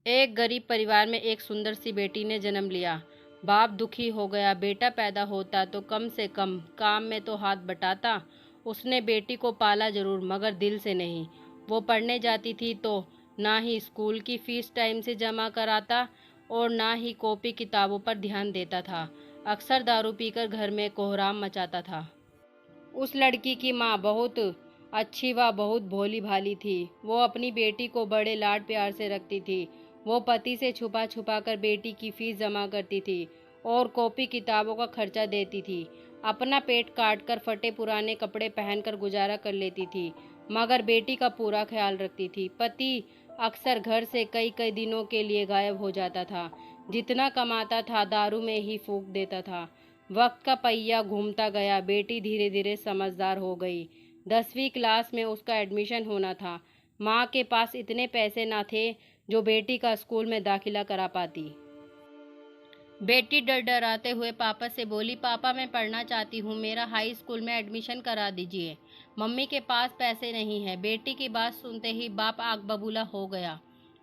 एक गरीब परिवार में एक सुंदर सी बेटी ने जन्म लिया। बाप दुखी हो गया। बेटा पैदा होता तो कम से कम काम में तो हाथ बटाता। उसने बेटी को पाला जरूर, मगर दिल से नहीं। वो पढ़ने जाती थी तो ना ही स्कूल की फीस टाइम से जमा कराता और ना ही कॉपी किताबों पर ध्यान देता था। अक्सर दारू पीकर घर में कोहराम मचाता था। उस लड़की की माँ बहुत अच्छी व बहुत भोली भाली थी। वो अपनी बेटी को बड़े लाड प्यार से रखती थी। वो पति से छुपा छुपा कर बेटी की फीस जमा करती थी और कॉपी किताबों का खर्चा देती थी। अपना पेट काट कर फटे पुराने कपड़े पहनकर गुजारा कर लेती थी, मगर बेटी का पूरा ख्याल रखती थी। पति अक्सर घर से कई कई दिनों के लिए गायब हो जाता था। जितना कमाता था दारू में ही फूंक देता था। वक्त का पहिया घूमता गया। बेटी धीरे धीरे समझदार हो गई। 10वीं क्लास में उसका एडमिशन होना था। माँ के पास इतने पैसे ना थे जो बेटी का स्कूल में दाखिला करा पाती। बेटी डर डराते हुए पापा से बोली, पापा मैं पढ़ना चाहती हूँ, मेरा हाई स्कूल में एडमिशन करा दीजिए। मम्मी के पास पैसे नहीं है। बेटी की बात सुनते ही बाप आग बबूला हो गया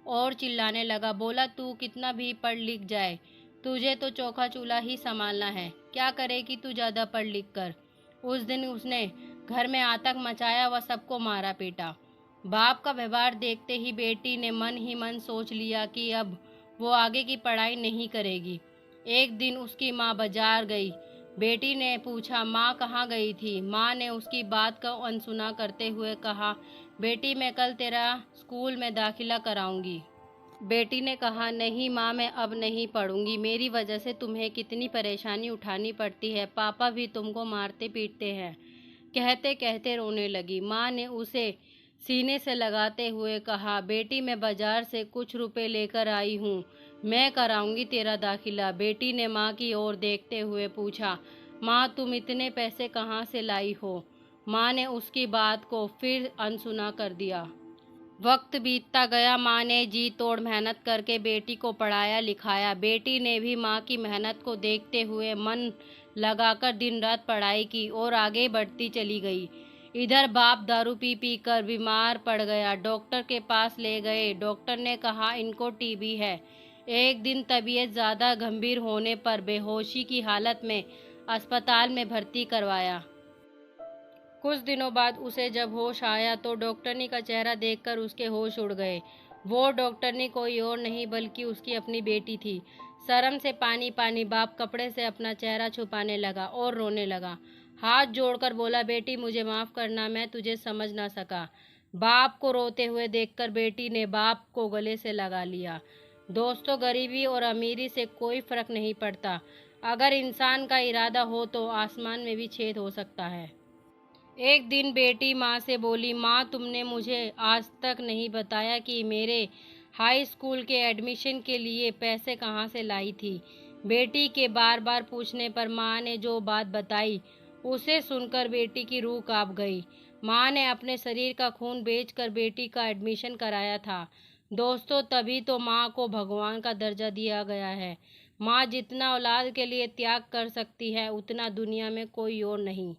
और चिल्लाने लगा। बोला, तू कितना भी पढ़ लिख जाए, तुझे तो चौका चूल्हा ही संभालना है। क्या करेगी तू ज़्यादा पढ़ लिख कर। उस दिन उसने घर में आतंक मचाया व सबको मारा पीटा। बाप का व्यवहार देखते ही बेटी ने मन ही मन सोच लिया कि अब वो आगे की पढ़ाई नहीं करेगी। एक दिन उसकी माँ बाजार गई। बेटी ने पूछा, माँ कहाँ गई थी। माँ ने उसकी बात को अनसुना करते हुए कहा, बेटी मैं कल तेरा स्कूल में दाखिला कराऊंगी। बेटी ने कहा, नहीं माँ, मैं अब नहीं पढ़ूंगी। मेरी वजह से तुम्हें कितनी परेशानी उठानी पड़ती है। पापा भी तुमको मारते पीटते हैं। कहते कहते रोने लगी। माँ ने उसे सीने से लगाते हुए कहा, बेटी मैं बाजार से कुछ रुपए लेकर आई हूँ, मैं कराऊंगी तेरा दाखिला। बेटी ने माँ की ओर देखते हुए पूछा, माँ तुम इतने पैसे कहाँ से लाई हो। माँ ने उसकी बात को फिर अनसुना कर दिया। वक्त बीतता गया। माँ ने जी तोड़ मेहनत करके बेटी को पढ़ाया लिखाया। बेटी ने भी माँ की मेहनत को देखते हुए मन लगाकर दिन रात पढ़ाई की और आगे बढ़ती चली गई। इधर बाप दारू पी पी कर बीमार पड़ गया। डॉक्टर के पास ले गए। डॉक्टर ने कहा इनको टीबी है। एक दिन तबीयत ज़्यादा गंभीर होने पर बेहोशी की हालत में अस्पताल में भर्ती करवाया। कुछ दिनों बाद उसे जब होश आया तो डॉक्टरनी का चेहरा देखकर उसके होश उड़ गए। वो डॉक्टरनी कोई और नहीं बल्कि उसकी अपनी बेटी थी। शर्म से पानी पानी बाप कपड़े से अपना चेहरा छुपाने लगा और रोने लगा। हाथ जोड़कर बोला, बेटी मुझे माफ़ करना, मैं तुझे समझ ना सका। बाप को रोते हुए देखकर बेटी ने बाप को गले से लगा लिया। दोस्तों, गरीबी और अमीरी से कोई फर्क नहीं पड़ता। अगर इंसान का इरादा हो तो आसमान में भी छेद हो सकता है। एक दिन बेटी माँ से बोली, माँ तुमने मुझे आज तक नहीं बताया कि मेरे हाई स्कूल के एडमिशन के लिए पैसे कहाँ से लाई थी। बेटी के बार बार पूछने पर माँ ने जो बात बताई उसे सुनकर बेटी की रूह कांप गई। माँ ने अपने शरीर का खून बेचकर बेटी का एडमिशन कराया था। दोस्तों, तभी तो माँ को भगवान का दर्जा दिया गया है। माँ जितना औलाद के लिए त्याग कर सकती है उतना दुनिया में कोई और नहीं।